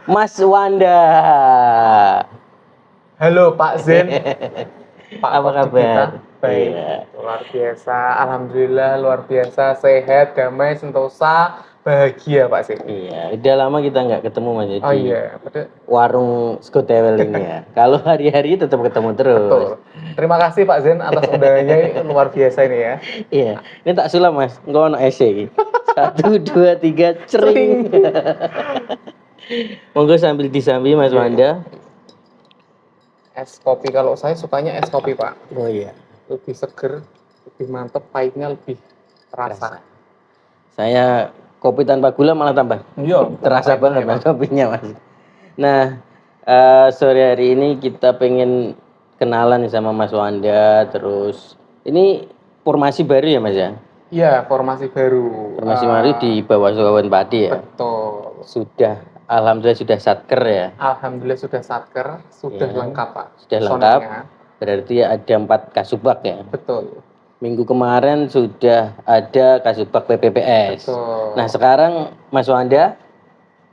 Mas Wanda. Halo Pak Zen. Pak Apa Kodik kabar? kita. Baik, Iya. luar biasa. Alhamdulillah luar biasa, sehat, damai, sentosa, bahagia Pak Zen. Iya, udah lama kita nggak ketemu Mas Oh di iya, betul. warung Skotewel ini ya. Kalau hari-hari tetap ketemu terus. Betul. Terima kasih Pak Zen atas undangannya, luar biasa ini ya. Iya, ini tak sulam Mas, nggak ono ese iki. 1, 2, 3, cering. Monggo sambil disambi Mas Wanda. Es kopi, kalau saya sukanya es kopi Pak. Oh iya. Lebih seger, lebih mantep, pahitnya lebih terasa. Saya kopi tanpa gula malah tambah Iya, terasa banget Mas kopinya Mas. Nah, sore hari ini kita pengen kenalan nih sama Mas Wanda. Terus ini formasi baru ya Mas ya? Iya, formasi baru. Formasi baru di bawah Kawan Padi ya? Betul. Alhamdulillah sudah satker ya? Alhamdulillah sudah satker, sudah Ya. lengkap Pak. Sudah lengkap. Personelnya. Berarti ada 4 kasubag ya? Betul. Minggu kemarin sudah ada kasubag PPPS. Betul. Nah sekarang Mas Wanda?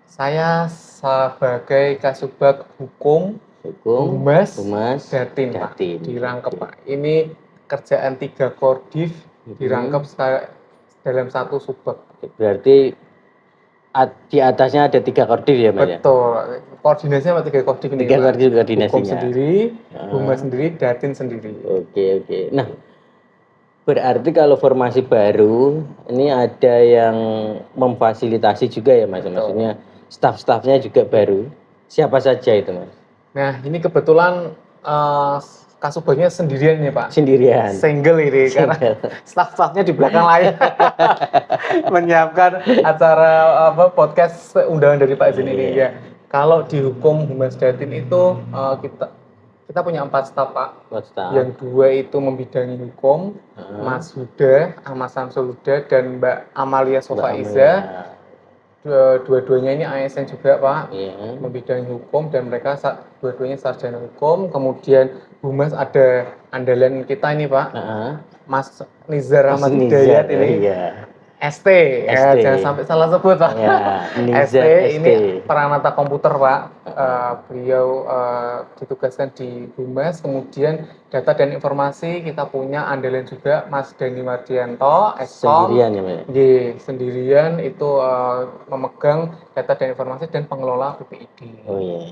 Saya sebagai kasubag hukum Humas Datin, Pak. Dirangkep Pak. Ini kerjaan 3 kordif dirangkep dalam 1 subbag. Berarti di atasnya ada 3 kordif ya Mas? Betul. Koordinasinya sama 3 kordif ini. 3 kordif koordinasinya. Hukum sendiri, Humas sendiri, Datin sendiri. Oke. Nah, berarti kalau formasi baru ini ada yang memfasilitasi juga ya Mas? Maksudnya staf-stafnya juga baru. Siapa saja itu Mas? Nah, ini kebetulan kasubagnya sendirian nih Pak. Sendirian. Single ini karena staff-staffnya di belakang layar menyiapkan acara podcast undangan dari Pak Zen ini ya. Kalau di hukum Humas Datin itu kita punya 4 staf Pak. 4 staf. Yang 2 itu membidangi hukum, Mas Huda, Ahmad Samsul Huda dan Mbak Amalia Sofaiza. Dua-duanya ini ASN juga Pak, membidangi hukum dan mereka dua-duanya sarjana hukum. Kemudian Humas ada andalan kita ini Pak, Mas Nizar Ahmad Hidayat ini, ST. Ya, jangan sampai salah sebut Pak. ST ini peranata komputer Pak. Beliau ditugaskan di Humas. Kemudian data dan informasi kita punya andalan juga Mas Dani Mardianto, Eskom. Sendirian ya Mas? Sendirian itu memegang data dan informasi dan pengelola BPID. Oh iya.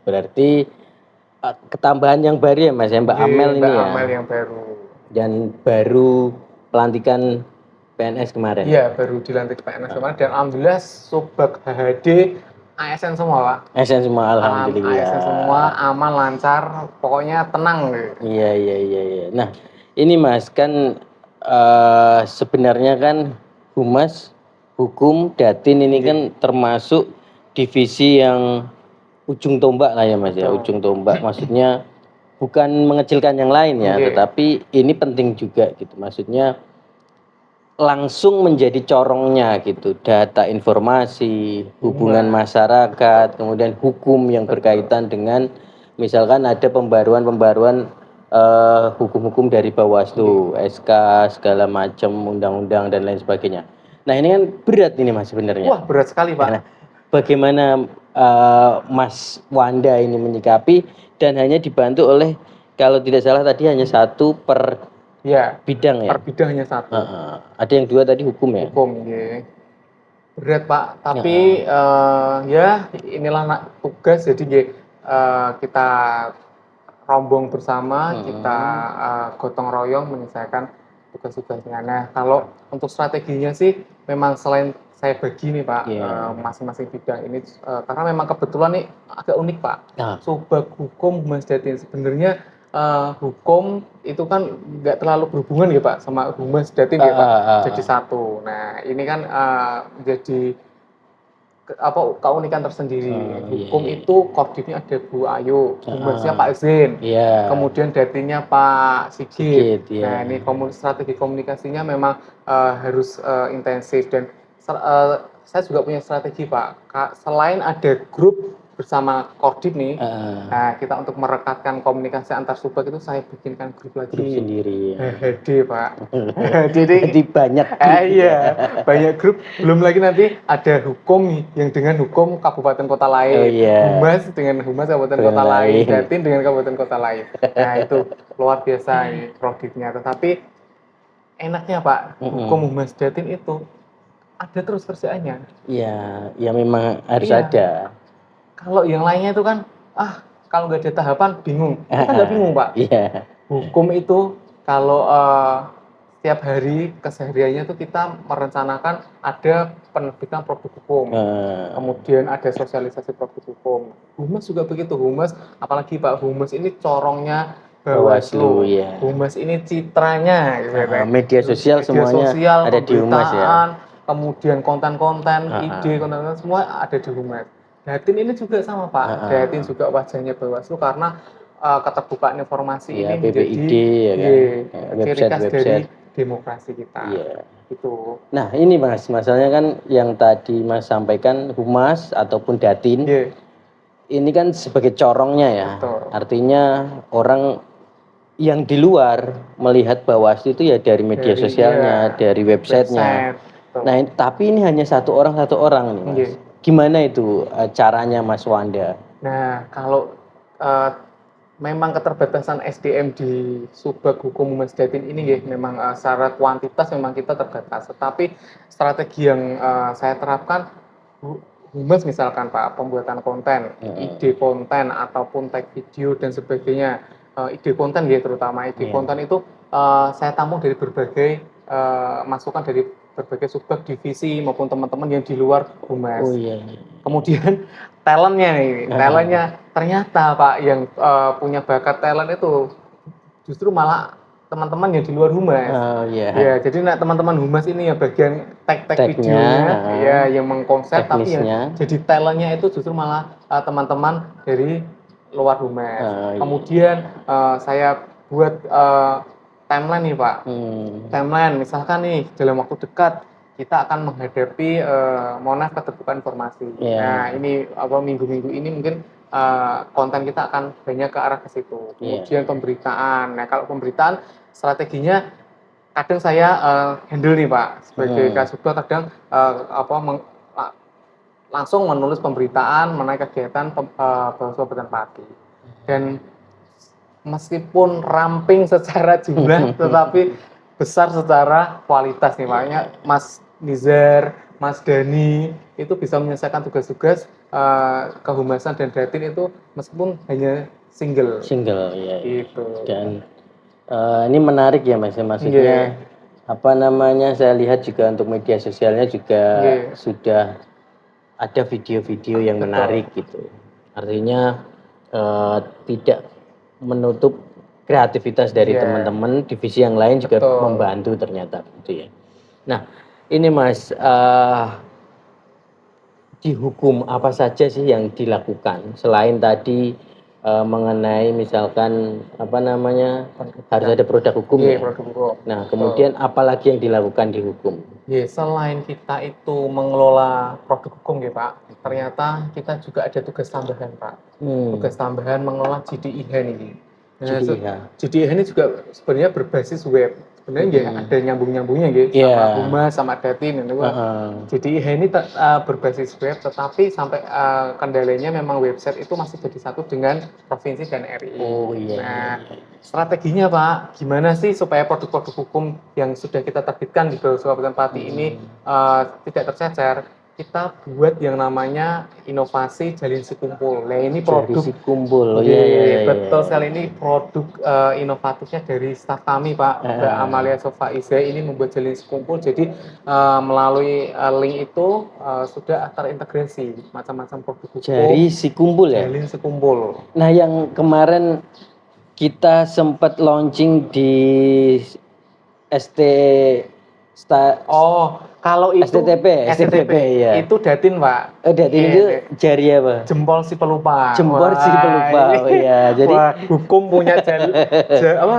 Berarti ketambahan yang baru ya Mas ya, Mbak Amel ini ya? Mbak Amel yang baru. Dan baru pelantikan PNS kemarin? Iya, baru dilantik PNS kemarin dan alhamdulillah Subbag HHD ASN semua Pak. ASN semua alhamdulillah. ASN semua aman, lancar, pokoknya tenang gitu. Iya. Nah ini Mas kan sebenarnya kan Humas, Hukum, Datin ini kan termasuk divisi yang ujung tombak lah ya Mas ya. Ujung tombak maksudnya bukan mengecilkan yang lain ya, tetapi ini penting juga gitu. Maksudnya langsung menjadi corongnya gitu, data informasi, hubungan masyarakat, kemudian hukum yang berkaitan dengan misalkan ada pembaruan hukum-hukum dari Bawaslu, SK segala macam, undang-undang dan lain sebagainya. Nah ini kan berat ini Mas sebenarnya. Wah berat sekali Pak. Nah, bagaimana Mas Wanda ini menyikapi dan hanya dibantu oleh kalau tidak salah tadi hanya 1 per bidang ya? Per bidang hanya 1. Ada yang 2 tadi hukum ya? Hukum, berat Pak, tapi ya inilah tugas, jadi kita rombong bersama, kita gotong royong menyelesaikan tugas-tugasnya. Nah, kalau untuk strateginya sih memang selain saya bagi nih Pak, masing-masing bidang ini, karena memang kebetulan nih agak unik Pak. Subbag Hukum Humas Datin sebenarnya hukum itu kan nggak terlalu berhubungan ya Pak sama Humas Datin ya Pak, jadi 1. Nah ini kan menjadi keunikan tersendiri. Hukum itu kordifnya ada Bu Ayu, Humasnya Pak Zen, kemudian Datinnya Pak Sigit. Nah ini strategi komunikasinya memang harus intensif dan saya juga punya strategi Pak. Selain ada grup bersama Kodim nih. Nah, kita untuk merekatkan komunikasi antar subak itu saya bikinkan grup lagi. Grup sendiri. Ya. Hede, Pak. Jadi banyak. Iya, banyak grup. Belum lagi nanti ada hukum yang dengan hukum kabupaten kota lain. Humas dengan humas kabupaten kota lain. Jatim dengan kabupaten kota lain. Nah, itu luar biasa ini produknya. Tetapi enaknya Pak, hukum humas Jatim itu ada terus kerjaannya. Iya, ya memang harus ada. Kalau yang lainnya itu kan, kalau nggak ada tahapan bingung. Kita nggak bingung Pak. Iya. Hukum itu kalau setiap hari kesehariannya itu kita merencanakan ada penerbitan produk hukum, kemudian ada sosialisasi produk hukum. Humas juga begitu, humas apalagi Pak Humas ini corongnya Bawaslu, ya. Humas ini citranya, gitu, media sosial semuanya sosial, ada di humas ya. Kemudian konten-konten, ide, konten-konten semua ada di humas. Jatim ini juga sama Pak, Jatim juga wajahnya Bawaslu karena keterbukaan informasi ini menjadi ciri khas dari demokrasi kita. Gitu. Nah ini Mas, masalahnya kan yang tadi Mas sampaikan humas ataupun datin, ini kan sebagai corongnya ya. Betul. Artinya orang yang di luar melihat Bawaslu itu ya dari media sosialnya, dari websitenya. Nah tapi ini hanya satu orang nih Mas. Gimana itu caranya Mas Wanda? Nah kalau memang keterbatasan SDM di Subag Hukum Humas Jatim ini ya memang secara kuantitas memang kita terbatas. Tetapi strategi yang saya terapkan humas misalkan Pak, pembuatan konten, ide konten ataupun tag video dan sebagainya. Ide konten ya terutama ide konten itu saya tampung dari berbagai masukan dari berbagai subag divisi maupun teman-teman yang di luar humas. Kemudian talentnya nih, talentnya ternyata Pak yang punya bakat talent itu justru malah teman-teman yang di luar humas. Ya, jadi teman-teman humas ini ya bagian tag videonya, ya yang mengkonsep, tapi yang jadi talentnya itu justru malah teman-teman dari luar humas. Kemudian saya buat timeline nih Pak, timeline misalkan nih dalam waktu dekat kita akan menghadapi Monaf keterbukaan informasi. Nah ini minggu-minggu ini mungkin konten kita akan banyak ke arah ke situ. Kemudian pemberitaan. Nah kalau pemberitaan strateginya kadang saya handle nih Pak sebagai kasubag kadang langsung menulis pemberitaan mengenai kegiatan Bawaslu Kabupaten Pati. Dan meskipun ramping secara jumlah tetapi besar secara kualitas nih makanya Mas Nizar, Mas Dani itu bisa menyelesaikan tugas-tugas kehumasan dan datin itu meskipun hanya single ya gitu. Dan ini menarik ya Mas, maksudnya apa namanya, saya lihat juga untuk media sosialnya juga sudah ada video-video yang menarik gitu, artinya tidak menutup kreativitas dari teman-teman divisi yang lain juga membantu ternyata gitu ya. Nah ini Mas, di hukum apa saja sih yang dilakukan selain tadi mengenai misalkan apa namanya harus ada produk hukum ya. Produk hukum. Nah kemudian apalagi yang dilakukan di hukum? Selain kita itu mengelola produk hukum ya Pak, ternyata kita juga ada tugas tambahan Pak. Tugas tambahan mengelola JDIH ini. Nah, JDIH ini juga sebenarnya berbasis web. Sebenarnya ada nyambung-nyambungnya sama humas sama datin gitu. JDIH ini berbasis web, tetapi sampai kendalanya memang website itu masih jadi satu dengan provinsi dan RI. Strateginya Pak, gimana sih supaya produk-produk hukum yang sudah kita terbitkan di Bawaslu Kabupaten Pati ini tidak tercecer? Kita buat yang namanya inovasi jalin sikumpul. Nah ini produk sikumpul. Betul sekali, ini produk inovatifnya dari staf kami Pak, Mbak Amalia Sofaiza ini membuat jalin sikumpul. Jadi melalui link itu sudah terintegrasi macam-macam produk hukum. Jalin sikumpul ya. Jalin sikumpul. Nah yang kemarin kita sempat launching di kalau itu STTP ya. Itu datin Pak. Datin itu jari apa? Jempol si pelupa. Jempol si pelupa. Jadi hukum punya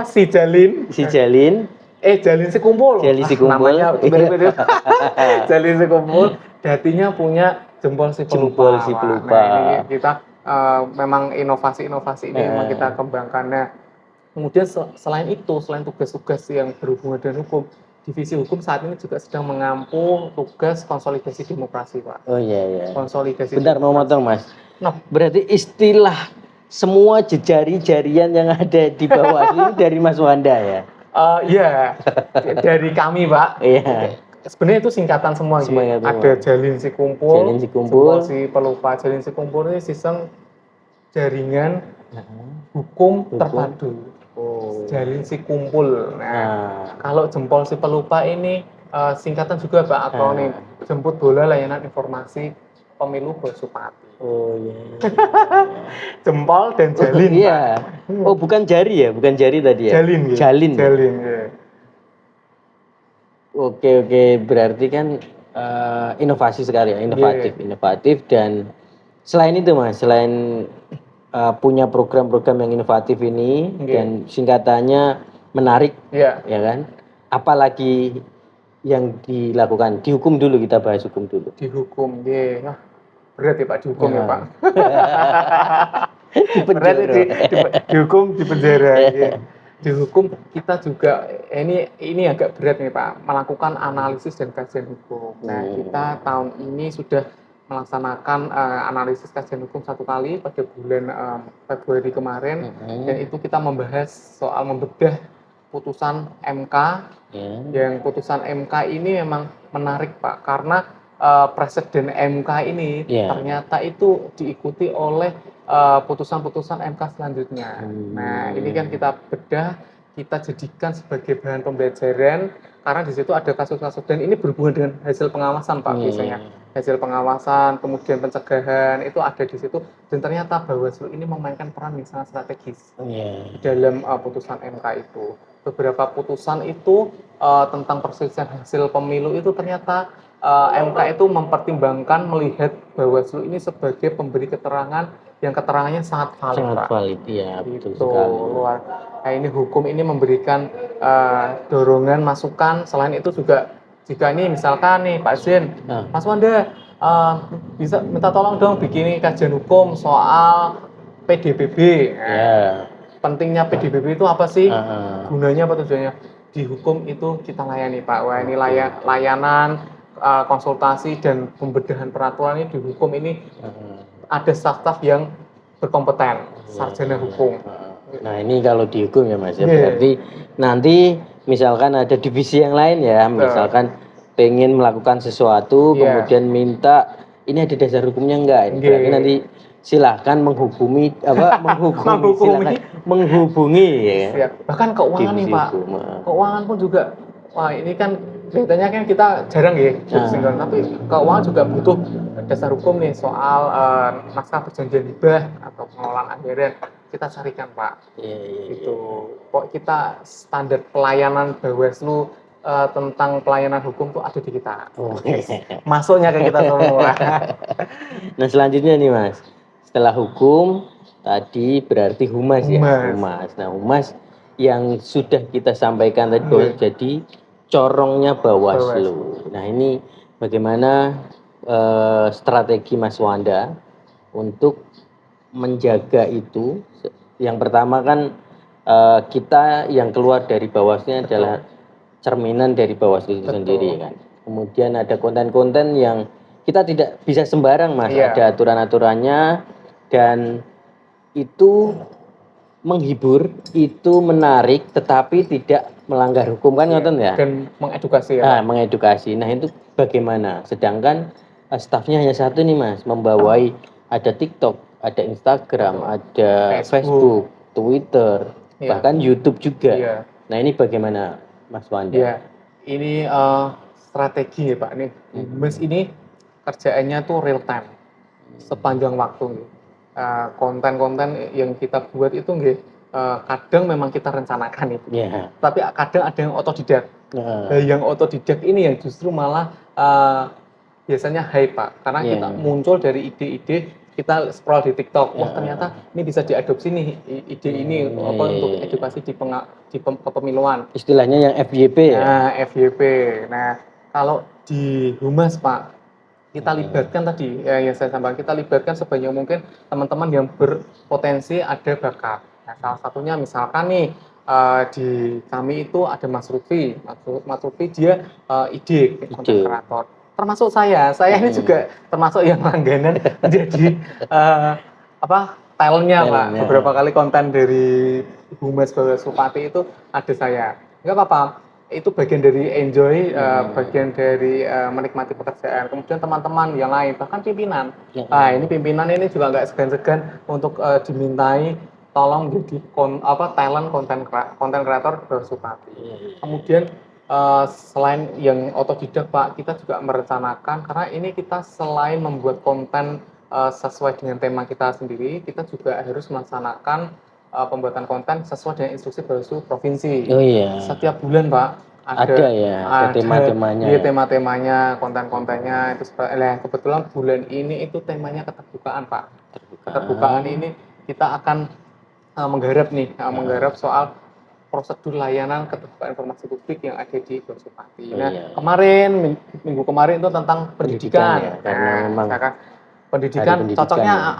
si jalin. Jalin sikumpul. Jalin sikumpul. Namanya mirip-mirip. Jalin sikumpul. Datinya punya jempol si pelupa. Jempol si Pak. pelupa. Nah, ini kita memang inovasi-inovasi ini memang kita kembangkan. Nah, kemudian selain itu, selain tugas-tugas yang berhubungan dengan hukum, divisi hukum saat ini juga sedang mengampu tugas konsolidasi demokrasi, Pak. Oh iya iya. Konsolidasi. Bentar mau motong Mas. Nah, berarti istilah semua jejari-jarian yang ada di bawah ini dari Mas Wanda ya? Iya, dari kami, Pak. Iya. Sebenarnya itu singkatan semua, gitu. Ada jalin si kumpul, jempol si pelupa. Jalin si kumpul ini sistem jaringan hukum terpadu. Jalin si kumpul. Nah, kalau jempol si pelupa ini singkatan juga Pak akronim. Jemput bola layanan informasi pemilu Bosupati. Oh iya. Jempol dan jalin. Iya. Pak. Oh bukan jari ya, bukan jari tadi ya. Jalin. Gitu. Jalin. Jalin. Ya. Oke, berarti kan inovasi sekali ya, inovatif dan selain itu Mas, selain punya program-program yang inovatif ini dan singkatannya menarik, ya kan? Apalagi yang dilakukan di hukum dulu, kita bahas hukum dulu. Di hukum, nah, berat ya Pak, di hukum ya Pak. Berat di hukum, di penjara. Di hukum kita juga ini agak berat nih Pak, melakukan analisis dan kajian hukum. Nah, kita tahun ini sudah melaksanakan analisis kajian hukum 1 kali pada bulan Februari kemarin, dan itu kita membahas soal membedah putusan MK. Yang putusan MK ini memang menarik Pak, karena presiden MK ini ternyata itu diikuti oleh putusan-putusan MK selanjutnya. Nah, ini kan kita bedah, kita jadikan sebagai bahan pembelajaran, karena di situ ada kasus-kasus dan ini berhubungan dengan hasil pengawasan Pak, biasanya hasil pengawasan, kemudian pencegahan itu ada di situ, dan ternyata Bawaslu ini memainkan peran yang sangat strategis di dalam putusan MK itu. Beberapa putusan itu tentang perselisihan hasil pemilu itu ternyata MK itu mempertimbangkan melihat Bawaslu ini sebagai pemberi keterangan yang keterangannya sangat valid, sangat Pak. Valid, ya betul gitu, sekali. Nah, ini hukum ini memberikan dorongan, masukan. Selain itu juga jika ini misalkan nih Pak Zen, Mas Wanda bisa minta tolong dong bikin kajian hukum soal PDBB. Pentingnya PDBB itu apa sih? Gunanya apa, tujuannya? Di hukum itu kita layani Pak. Wah, ini layanan konsultasi dan pembedahan peraturan ini di hukum ini ada staf-staf yang berkompeten, sarjana hukum. Nah, ini kalau di hukum ya Mas ya, berarti nanti misalkan ada divisi yang lain ya, misalkan pengen melakukan sesuatu, kemudian minta ini ada dasar hukumnya enggak, berarti nanti silahkan menghubungi menghubungi ya. Bahkan keuangan nih Pak, keuangan pun juga, wah ini kan kelihatannya kan kita jarang ya, tapi keuangan juga butuh dasar hukum nih soal naskah perjanjian hibah atau pengelolaan anggaran, kita carikan Pak. Itu pokok kita standar pelayanan Bawaslu tentang pelayanan hukum tuh ada di kita. Masuknya ke kita semua. Nah, selanjutnya nih Mas, setelah hukum tadi berarti humas ya. Nah, humas yang sudah kita sampaikan tadi bahwa jadi corongnya Bawaslu. Nah, ini bagaimana strategi Mas Wanda untuk menjaga itu? Yang pertama kan kita yang keluar dari Bawaslu adalah cerminan dari Bawaslu itu sendiri kan. Kemudian ada konten-konten yang kita tidak bisa sembarang Mas, ada aturan-aturannya, dan itu menghibur, itu menarik, tetapi tidak melanggar hukum kan, ngoten ya? Dan mengedukasi ya. Mengedukasi. Nah, itu bagaimana? Sedangkan stafnya hanya satu nih Mas, membawai ada TikTok, ada Instagram, ada Facebook, Twitter, bahkan YouTube juga. Nah, ini bagaimana Mas Wanda? Ini strategi ya Pak nih. Mas ini kerjaannya tuh real time, sepanjang waktu. Konten-konten yang kita buat itu kadang memang kita rencanakan itu, tapi kadang ada yang otodidak. Yang otodidak ini yang justru malah biasanya hype Pak, karena kita muncul dari ide-ide, kita scroll di TikTok, wah ternyata ini bisa diadopsi nih ide ini untuk edukasi di kepemiluan. Istilahnya yang FYP ya. Nah, FYP. Nah, kalau di humas Pak, kita libatkan tadi yang saya sampaikan, kita libatkan sebanyak mungkin teman-teman yang berpotensi ada bakat. Nah, salah satunya misalkan nih di kami itu ada Mas Lutfi. Mas Lutfi dia ide konten kreator. Termasuk saya ini juga termasuk yang langganan menjadi talentnya Pak. Beberapa kali konten dari Humas Supati itu ada saya. Enggak apa-apa. Itu bagian dari enjoy, bagian dari menikmati pekerjaan. Kemudian teman-teman yang lain, bahkan pimpinan. Nah, ini pimpinan ini juga nggak segan-segan untuk dimintai tolong jadi talent konten kreator Supati. Kemudian selain yang otodidak Pak, kita juga merencanakan karena ini kita selain membuat konten sesuai dengan tema kita sendiri, kita juga harus melaksanakan pembuatan konten sesuai dengan instruksi Bawaslu provinsi. Oh iya. Setiap bulan Pak ada tema-temanya. Iya, tema-temanya, konten-kontennya itu kebetulan bulan ini itu temanya keterbukaan Pak. Keterbukaan ini kita akan menggarap soal prosedur layanan keterbukaan informasi publik yang ada di Supati. Nah, kemarin minggu kemarin itu tentang pendidikan. Ya, karena memang pendidikan cocoknya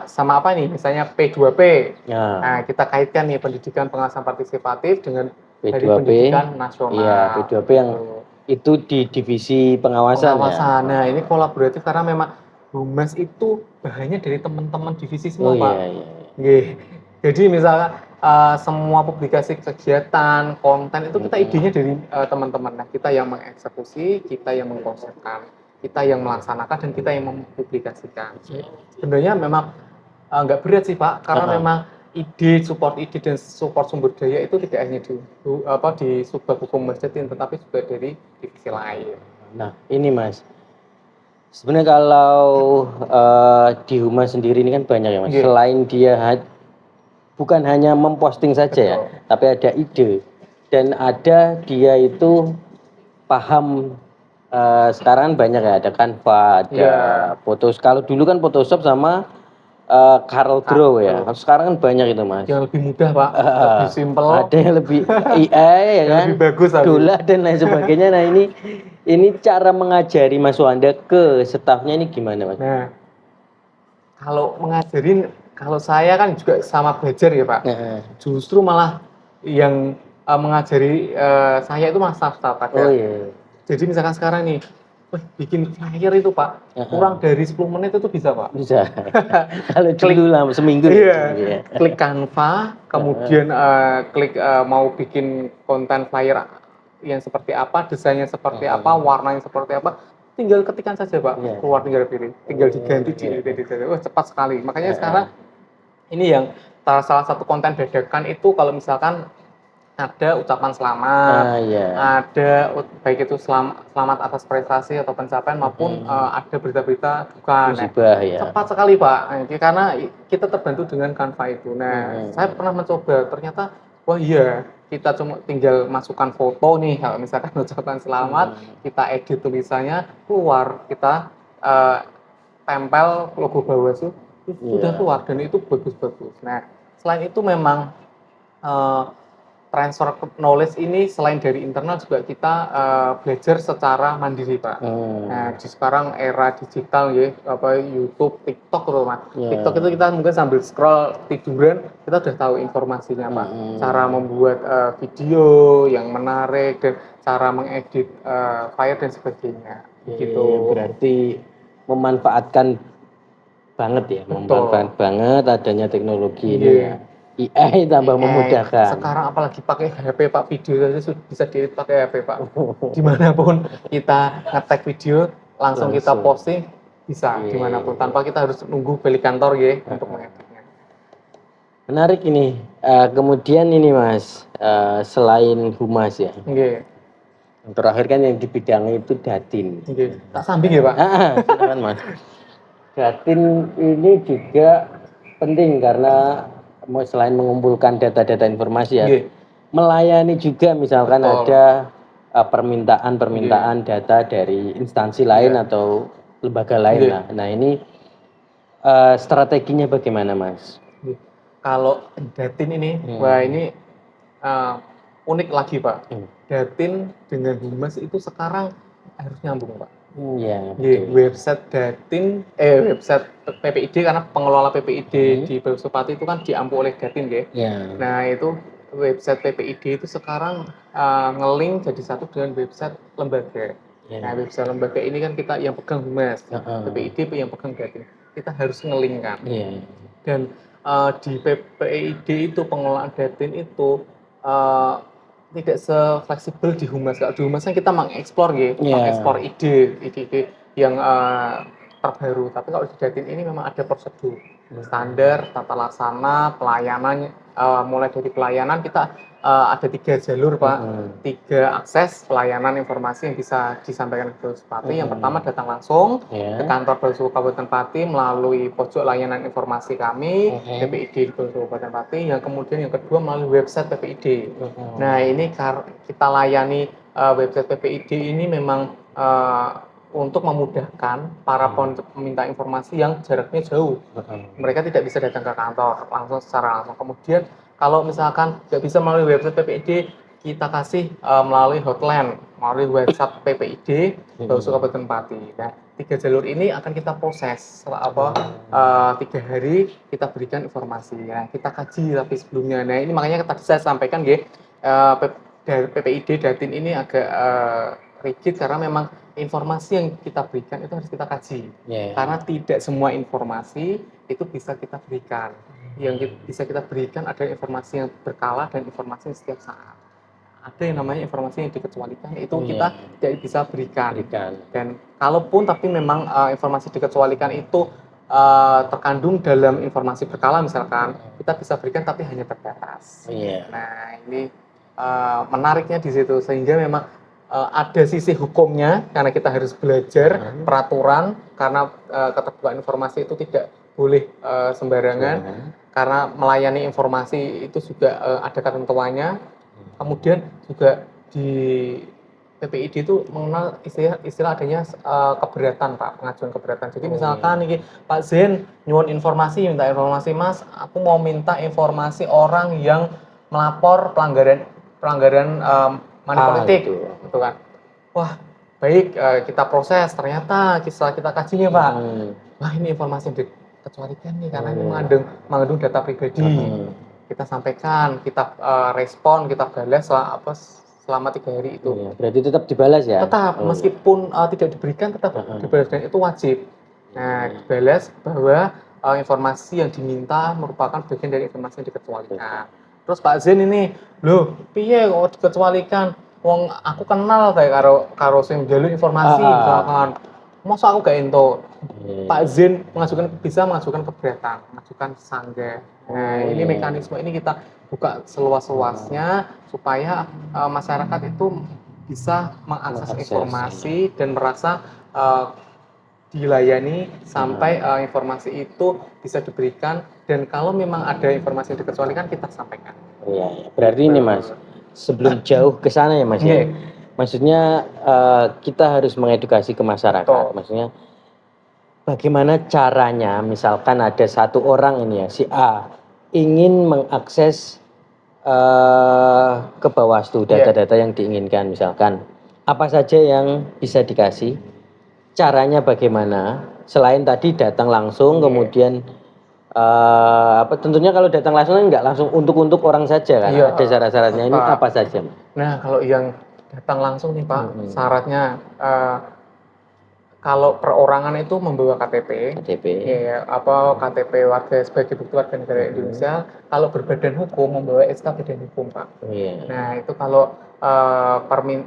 sama apa nih? Misalnya P2P. Ya. Nah, kita kaitkan nih pendidikan pengawasan partisipatif dengan Hari Pendidikan Nasional. Iya, P2P yang itu di divisi pengawasan. Nah, ini kolaboratif karena memang Humas itu bahannya dari teman-teman divisi semua, Pak. Iya. Jadi misalnya semua publikasi kegiatan, konten itu kita idenya dari teman-teman. Nah, kita yang mengeksekusi, kita yang mengkonsepkan, kita yang melaksanakan, dan kita yang mempublikasikan. Sebenarnya memang nggak berat sih Pak, karena memang support ide dan support sumber daya itu tidak hanya di Subbag Hukum Masjidin, tetapi juga dari divisi lain. Nah, ini Mas, sebenarnya kalau di Humas sendiri ini kan banyak ya Mas. Selain dia bukan hanya memposting saja ya, tapi ada ide dan ada dia itu paham. Sekarang banyak ya, ada Canva, ada Photoshop. Kalau dulu kan Photoshop sama Corel Draw ya. Sekarang kan banyak itu Mas. Yang lebih mudah Pak, lebih simpel. Ada yang lebih AI ya kan, lebih bagus, Dola dan lain sebagainya. Nah ini cara mengajari Mas Wanda ke stafnya ini gimana Mas? Nah, kalau mengajarin, kalau saya kan juga sama belajar ya Pak. Justru malah yang mengajari saya itu malah staff Pak. Oh iya. Jadi misalkan sekarang nih, bikin flyer itu Pak, kurang dari 10 menit itu bisa Pak? Bisa. Kalau dulu lama seminggu. Iya. Klik Canva, kemudian klik mau bikin konten flyer yang seperti apa, desainnya seperti apa, warnanya seperti apa, tinggal ketikkan saja Pak, keluar tinggal pilih, tinggal diganti di edit saja. Cepat sekali. Makanya sekarang ini yang salah satu konten dadakan itu kalau misalkan ada ucapan selamat, ada baik itu selamat atas prestasi atau pencapaian maupun ada berita-berita duka. Cepat sekali Pak, karena kita terbantu dengan Canva itu. Nah, saya pernah mencoba, ternyata wah iya, kita cuma tinggal masukkan foto nih, kalau misalkan ucapan selamat, kita edit tulisannya, keluar, kita tempel logo Bawaslu, sudah keluar dan itu bagus-bagus. Nah, selain itu memang transfer knowledge ini selain dari internal juga kita belajar secara mandiri Pak. Nah, di sekarang era digital ya, YouTube, TikTok terutama. TikTok itu kita mungkin sambil scroll tiduran, kita udah tahu informasinya Pak. Cara membuat video yang menarik dan cara mengedit flyer dan sebagainya. Gitu. Berarti memanfaatkan banget ya, memanfaatkan banget adanya teknologi ini ya. AI tambah memudahkan. Sekarang apalagi pakai HP Pak, video saja bisa diedit pakai HP Pak. Dimanapun kita nge-tag video, langsung kita posting, bisa dimanapun tanpa kita harus nunggu balik kantor ya untuk mengeditnya. Menarik ini. Kemudian ini Mas, selain Humas ya. Yang terakhir kan yang di bidang itu Datin. Tak sambing ya Pak? Silakan Mas. Datin ini juga penting karena selain mengumpulkan data-data informasi ya, melayani juga misalkan ada permintaan data dari instansi lain atau lembaga lain lah. Nah ini strateginya bagaimana Mas? Kalau Datin ini, wah ini unik lagi Pak. Datin dengan Humas itu sekarang harus nyambung Pak. Iya, Nggih, betul. website Datin, website PPID, karena pengelola PPID di Belusupati itu kan diampu oleh Datin nggih. Ya. Nah, itu website PPID itu sekarang nge-link jadi satu dengan website lembaga. Ya. Nah, website lembaga ini kan kita yang pegang Humas, PPID yang pegang Datin. Kita harus nge-link kan. Iya. Dan di PPID itu pengelolaan Datin itu tidak se-fleksibel di Humas. Kalau di Humas kan kita mengeksplor gitu, mengeksplor ide yang terbaru. Tapi kalau di Datin ini memang ada prosedur, standar, tata laksana, pelayanan, mulai dari pelayanan kita ada 3 jalur Pak, 3 akses pelayanan informasi yang bisa disampaikan ke Belusupati. Yang pertama datang langsung ke kantor Belusupati Kabupaten Pati melalui pojok layanan informasi kami, PPID di Belusupati Pati. Yang kemudian yang kedua melalui website PPID. Nah ini kita layani website PPID ini memang untuk memudahkan para peminta informasi yang jaraknya jauh. Mereka tidak bisa datang ke kantor langsung secara langsung. Kemudian kalau misalkan nggak bisa melalui website PPID, kita kasih melalui hotline, melalui WhatsApp PPID Bawaslu Kabupaten Pati. Nah, 3 jalur ini akan kita proses setelah 3 hari kita berikan informasi. Nah, kita kaji tapi sebelumnya. Nah, ini makanya tadi saya sampaikan nggih, PPID Datin ini agak rigid karena memang informasi yang kita berikan itu harus kita kaji. Karena tidak semua informasi itu bisa kita berikan. Yang bisa kita berikan ada informasi yang berkala dan informasi yang setiap saat. Ada yang namanya informasi yang dikecualikan, itu kita tidak bisa berikan. Dan kalaupun tapi memang informasi dikecualikan itu terkandung dalam informasi berkala misalkan, kita bisa berikan tapi hanya terbatas. Nah ini menariknya di situ, sehingga memang ada sisi hukumnya karena kita harus belajar peraturan, karena keterbukaan informasi itu tidak boleh sembarangan, karena melayani informasi itu juga ada ketentuannya. Kemudian juga di PPID itu mengenal istilah adanya keberatan Pak, pengajuan keberatan. Jadi misalkan ini Pak Zen nyuwun informasi, minta informasi Mas, aku mau minta informasi orang yang melapor pelanggaran money politik, gitu kan. Wah, baik, kita proses. Ternyata setelah kita kaji nih Pak, wah ini informasi yang dikecualikan nih karena ini mengandung data pribadi. Kita sampaikan, kita respon, kita balas selama 3 hari itu. Berarti tetap dibalas ya? Tetap, meskipun tidak diberikan tetap dibalas, dan itu wajib. Nah, dibalas bahwa informasi yang diminta merupakan bagian dari informasi yang dikecualikan. Terus Pak Zen ini, loh, piye kok dikecualikan? Wong aku kenal kayak karo sing njaluk informasi, misalkan. Masa aku gak ento? Pak Zen bisa mengajukan keberatan, mengajukan sanggah. Nah, ini mekanisme ini kita buka seluas-luasnya supaya masyarakat itu bisa mengakses informasi dan merasa dilayani sampai informasi itu bisa diberikan, dan kalau memang ada informasi yang dikecualikan kita sampaikan. Iya, berarti ini Mas, sebelum jauh ke sana ya Mas ya. Maksudnya kita harus mengedukasi ke masyarakat. Maksudnya bagaimana caranya, misalkan ada satu orang ini ya, si A ingin mengakses ke Bawaslu data-data yang diinginkan, misalkan apa saja yang bisa dikasih, caranya bagaimana, selain tadi datang langsung, kemudian tentunya kalau datang langsung kan nggak langsung untuk orang saja kan, ada syarat-syaratnya. Ini apa saja? Nah, kalau yang datang langsung nih Pak, syaratnya kalau perorangan itu membawa KTP, KTP warga sebagai bukti warga negara Indonesia. Kalau berbadan hukum membawa SK badan hukum Pak. Nah itu kalau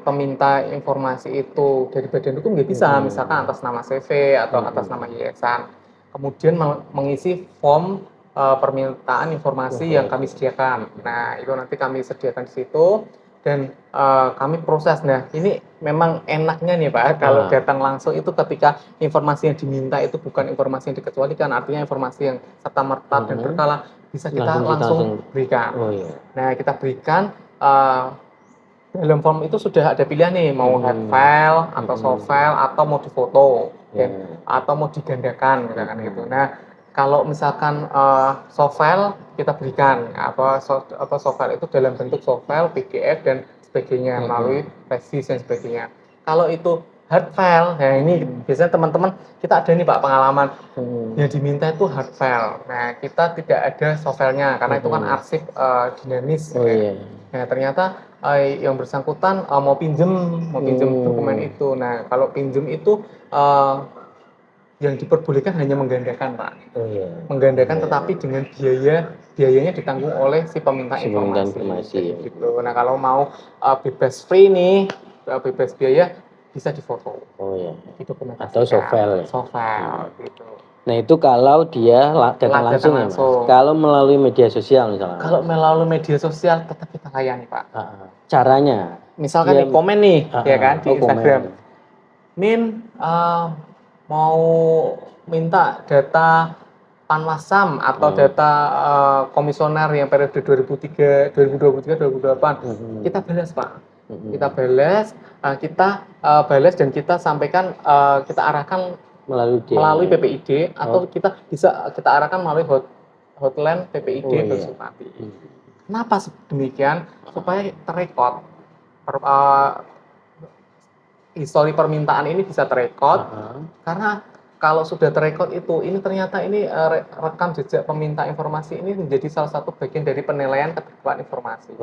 peminta informasi itu dari badan hukum nggak bisa, misalkan atas nama CV atau atas nama yayasan. Kemudian mengisi form permintaan informasi yang kami sediakan. Nah itu nanti kami sediakan di situ. Dan kami proses. Nah ini memang enaknya nih Pak, kalau datang langsung itu ketika informasi yang diminta itu bukan informasi yang dikecualikan, artinya informasi yang serta-merta dan berkala, bisa kita langsung berikan. Nah kita berikan, dalam form itu sudah ada pilihan nih, mau hard file atau soft file atau mau difoto atau mau digandakan misalkan gitu. Nah kalau misalkan soft file kita berikan soft file itu dalam bentuk soft file, PDF dan sebagainya melalui flash disk dan sebagainya. Kalau itu hard file. Nah ini biasanya teman-teman kita ada nih Pak pengalaman yang diminta itu hard file. Nah kita tidak ada soft filenya karena itu kan arsip dinamis. Nah ternyata yang bersangkutan mau pinjem dokumen itu. Nah kalau pinjem itu yang diperbolehkan hanya menggandakan Pak. Menggandakan tetapi dengan biayanya ditanggung oleh si peminta informasi. Gitu. Nah kalau mau bebas free nih, bebas biaya bisa difoto. Dokumentasikan. Atau soft file. Gitu. Nah itu kalau dia datang langsung ya Mas. Kalau melalui media sosial misalnya. Kalau melalui media sosial tetap kita layani Pak. Caranya? Misalkan di komen nih, ya kan di Instagram. Min mau minta data Panwasam atau data komisioner yang periode 2023-2028, kita balas Pak. Kita balas dan kita sampaikan, kita arahkan melalui PPID atau kita bisa kita arahkan melalui hotline PPID Bersupati. Kenapa demikian? Supaya terekod histori permintaan ini bisa terekod, karena kalau sudah terekod itu, ini ternyata ini rekam jejak peminta informasi ini menjadi salah satu bagian dari penilaian keterbukaan informasi.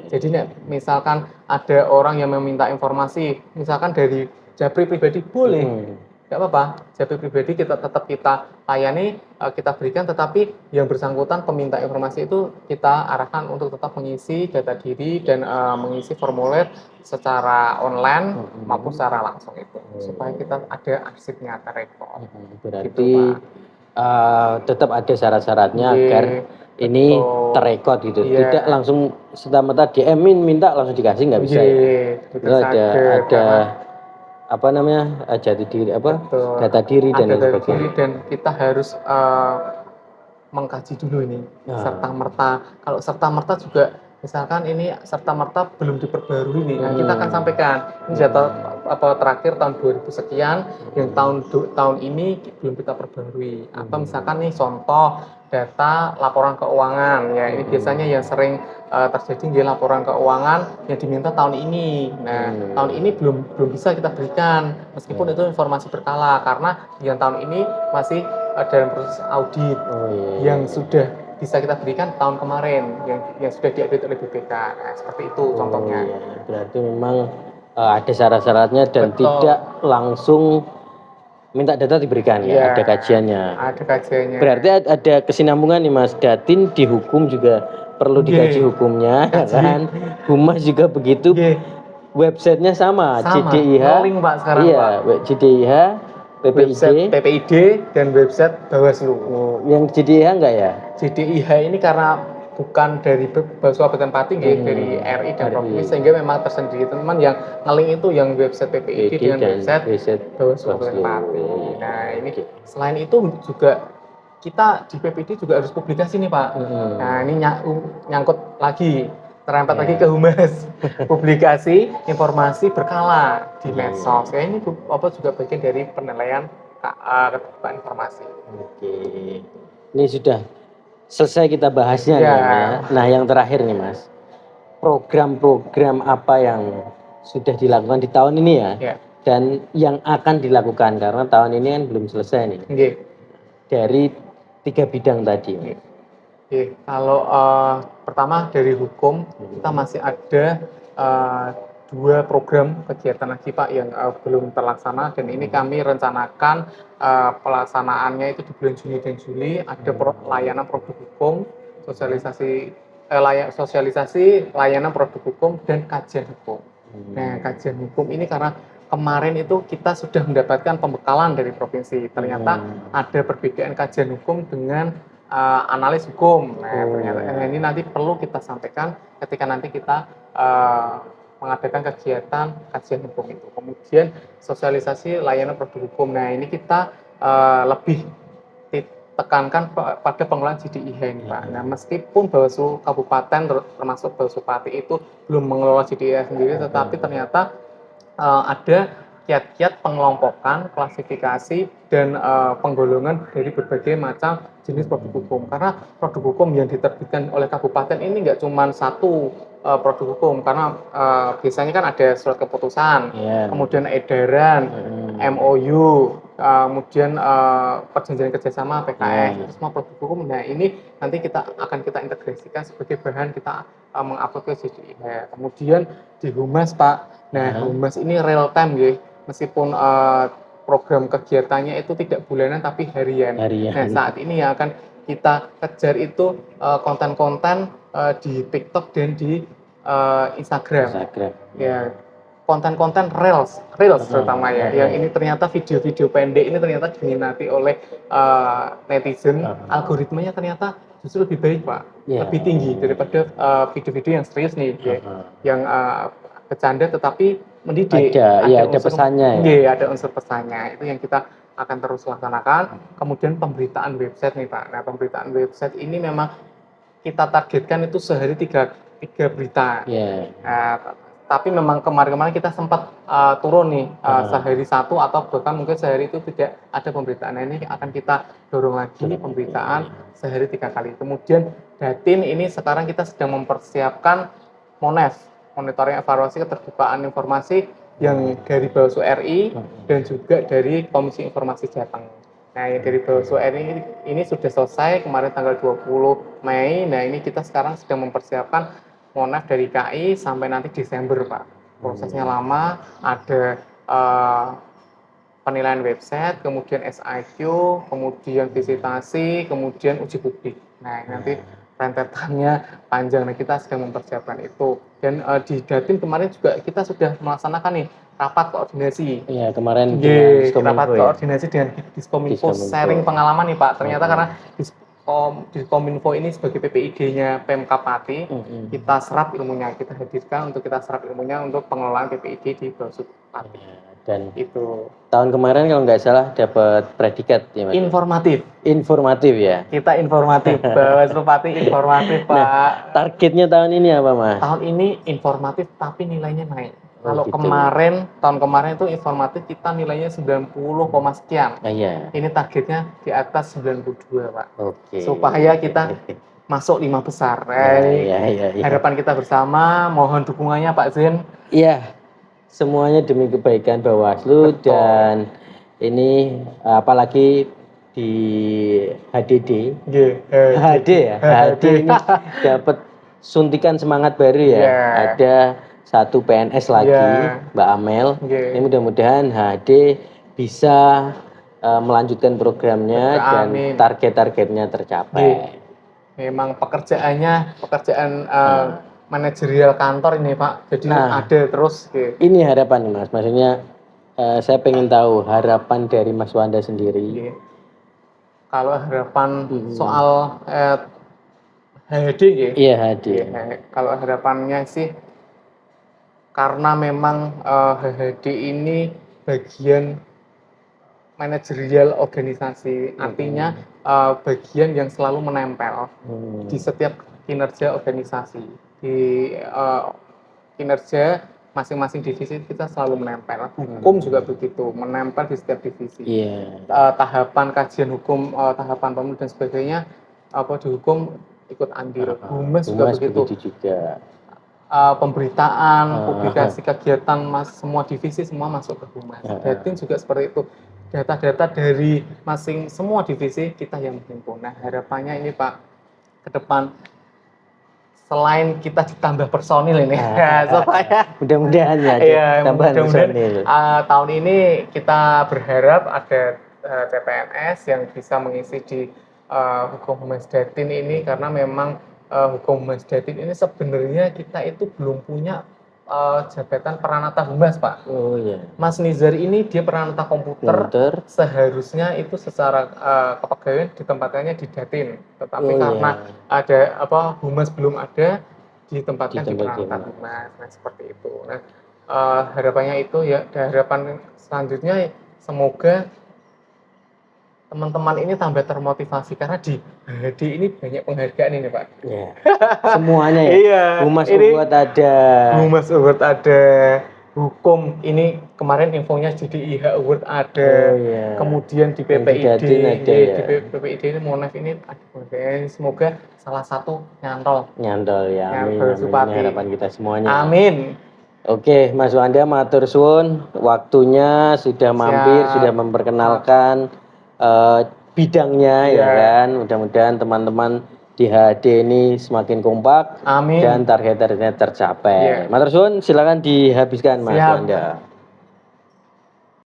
Jadi misalkan ada orang yang meminta informasi, misalkan dari Japri pribadi boleh, nggak apa-apa. Japri pribadi kita tetap kita layani, kita berikan, tetapi yang bersangkutan peminta informasi itu kita arahkan untuk tetap mengisi data diri dan mengisi formulir secara online maupun secara langsung itu, supaya kita ada arsipnya terekod. Berarti gitu, tetap ada syarat-syaratnya agar ini terekod gitu, tidak langsung serta-merta DM-in minta langsung dikasih, nggak bisa ya. Ada apa namanya jati diri, data diri dan sebagainya. Dan kita harus mengkaji dulu ini serta-merta. Kalau serta-merta juga misalkan ini serta-merta belum diperbarui nih, kita akan sampaikan ini data terakhir tahun 2000 sekian, yang tahun ini belum kita perbarui. Atau misalkan nih contoh data laporan keuangan, ya ini biasanya yang sering terjadi di laporan keuangan yang diminta tahun ini. Nah tahun ini belum bisa kita berikan, meskipun itu informasi berkala, karena yang tahun ini masih dalam proses audit yang sudah bisa kita berikan tahun kemarin yang sudah diaudit oleh BPK. Nah, seperti itu contohnya. Berarti memang ada syarat-syaratnya dan tidak langsung minta data diberikan ya, ada kajiannya. Ada kajiannya. Berarti ada kesinambungan nih Mas. Datin di hukum juga perlu dikaji hukumnya, kan? Humas juga begitu. Websitenya sama. JDIH. Rolling Pak sekarang Pak. JDIH. PPID dan website Bawaslu. Yang JDIH enggak ya? JDIH ini karena bukan dari Bawaslu Kabupaten Pati, dari RI dan Provinsi, sehingga memang tersendiri. Teman-teman yang ngeling itu yang website PPID dengan website Bawaslu Kabupaten Pati. Nah ini selain itu juga kita di PPID juga harus publikasi nih Pak. Nah ini nyangkut lagi, terempet lagi ke humas. Publikasi informasi berkala di medsos. Ya ini juga bagian dari penilaian keterbukaan informasi. Ini sudah selesai kita bahasnya nih ya. Nah yang terakhir nih Mas, program-program apa yang sudah dilakukan di tahun ini ya, dan yang akan dilakukan, karena tahun ini kan belum selesai nih. Dari 3 bidang tadi. Kalau pertama dari hukum, kita masih ada 2 program kegiatan lagi Pak yang belum terlaksana, dan ini kami rencanakan pelaksanaannya itu di bulan Juni dan Juli. Ada layanan produk hukum, sosialisasi layanan produk hukum dan kajian hukum. Nah kajian hukum ini karena kemarin itu kita sudah mendapatkan pembekalan dari provinsi, ternyata ada perbedaan kajian hukum dengan analis hukum. Nah, ternyata ini nanti perlu kita sampaikan ketika nanti kita mengadakan kegiatan kajian hukum itu. Kemudian sosialisasi layanan produk hukum. Nah, ini kita lebih tekankan pada pengelolaan JDIH ini Pak. Nah, meskipun Bawaslu Kabupaten termasuk Bawaslu Pati itu belum mengelola JDIH sendiri, tetapi ternyata ada kiat-kiat pengelompokan, klasifikasi, dan penggolongan dari berbagai macam jenis produk hukum. Karena produk hukum yang diterbitkan oleh kabupaten ini nggak cuma 1, produk hukum karena biasanya kan ada surat keputusan, kemudian edaran, MOU, kemudian perjanjian kerjasama PKS, itu semua produk hukum. Nah ini nanti akan kita integrasikan sebagai bahan kita mengupload ke JDIH. Kemudian di Humas Pak, nah Humas ini real time ya, meskipun program kegiatannya itu tidak bulanan tapi harian. Nah saat ini yang akan kita kejar itu konten-konten di TikTok dan di Instagram. Ya, konten-konten reels terutama ya. Yang ini ternyata video-video pendek ini ternyata diminati oleh netizen. Algoritmanya ternyata justru lebih baik Pak, lebih tinggi daripada video-video yang serius nih, yang bercanda tetapi mendidik. Ada pesannya ya. Ada unsur pesannya. Itu yang kita akan terus laksanakan. Kemudian pemberitaan website nih Pak. Nah pemberitaan website ini memang kita targetkan itu sehari tiga berita. Tapi memang kemarin-kemarin kita sempat turun nih sehari satu atau bahkan mungkin sehari itu tidak ada pemberitaan. Nah, ini akan kita dorong lagi pemberitaan sehari 3 kali. Kemudian Datin ini sekarang kita sedang mempersiapkan MONEF, monitoring evaluasi keterbukaan informasi yang dari Bawaslu RI dan juga dari Komisi Informasi Jateng. Nah, yang dari Bawaslu RI ini sudah selesai kemarin tanggal 20 Mei. Nah, ini kita sekarang sedang mempersiapkan MONEF dari KI sampai nanti Desember, Pak. Prosesnya lama, ada penilaian website, kemudian SIQ, kemudian visitasi, kemudian uji publik. Nah, nanti rentetannya panjang. Nah, kita sedang mempersiapkan itu. Dan di Datin kemarin juga kita sudah melaksanakan nih rapat koordinasi. Iya, kemarin rapat koordinasi dengan Diskominfo sharing pengalaman nih Pak. Ternyata karena Diskominfo ini sebagai PPID-nya Pemkab Pati, kita serap ilmunya, kita hadirkan untuk kita serap ilmunya untuk pengelolaan PPID di Bawaslu Pati. Dan itu tahun kemarin kalau nggak salah dapat predikat ya Mas? Informatif ya. Kita informatif, Bawaslu Pati informatif Pak. Nah, targetnya tahun ini apa Mas? Tahun ini informatif tapi nilainya naik. Kalau gitu. Tahun kemarin itu informatif kita nilainya 90, sekian. Ini targetnya di atas 92 Pak. Supaya kita masuk 5 besar. Harapan kita bersama, mohon dukungannya Pak Zen. Iya, semuanya demi kebaikan Bawaslu. Betul. Dan ini apalagi di HDD. HD ya. HD ini dapat suntikan semangat baru ya. Ada satu PNS lagi, Mbak Amel. Ini mudah-mudahan HD bisa melanjutkan programnya dan target-targetnya tercapai. Memang pekerjaan manajerial kantor ini Pak, jadi ada terus. Ini harapan Mas, maksudnya saya pengen tahu harapan dari Mas Wanda sendiri. Kalau harapan soal HD Iya HD. Kalau harapannya sih karena memang HHD ini bagian manajerial organisasi, artinya bagian yang selalu menempel di setiap kinerja organisasi, di kinerja masing-masing divisi kita selalu menempel. Hukum juga begitu, menempel di setiap divisi. Tahapan kajian hukum, tahapan pemilu dan sebagainya, di hukum ikut andil. Humas juga begitu. Juga. Pemberitaan, publikasi kegiatan semua divisi semua masuk ke Humas. Datin juga seperti itu. Data-data dari semua divisi kita yang menghimpun. Nah, harapannya ini Pak, ke depan selain kita ditambah personil ini, supaya mudah-mudahan tambahan personil. Tahun ini kita berharap ada CPNS yang bisa mengisi di Hukum Humas Datin ini, karena memang Hukum Humas Datin ini sebenarnya kita itu belum punya jabatan peranata humas Pak. Mas Nizar ini dia peranata komputer. Seharusnya itu secara kepegawaian ditempatkannya di Datin, tetapi karena ada humas belum ada, ditempatkan di peranata humas. Nah seperti itu. Nah harapannya itu ya, harapan selanjutnya semoga teman-teman ini tambah termotivasi, karena di HD ini banyak penghargaan ini Pak. Semuanya ya. Humas Award ada. Humas Award ada. hukum ini kemarin infonya di IH Award ada, Oh, iya. kemudian di Yang di PPID, Datin ada, di ya. PPID ini Monef ini ada. Semoga salah satu nyantol. Nyantol ya, amin, Nyantol amin. Supati. Ini harapan kita semuanya. Amin. Oke, Mas Wanda matur suwun, waktunya sudah mampir, Siap. sudah memperkenalkan bidangnya Iya. ya kan. Mudah-mudahan teman-teman di HD ini semakin kompak Amin. dan target-targetnya tercapai. Iya. Matur suwun, silakan dihabiskan Mas Siap. Wanda.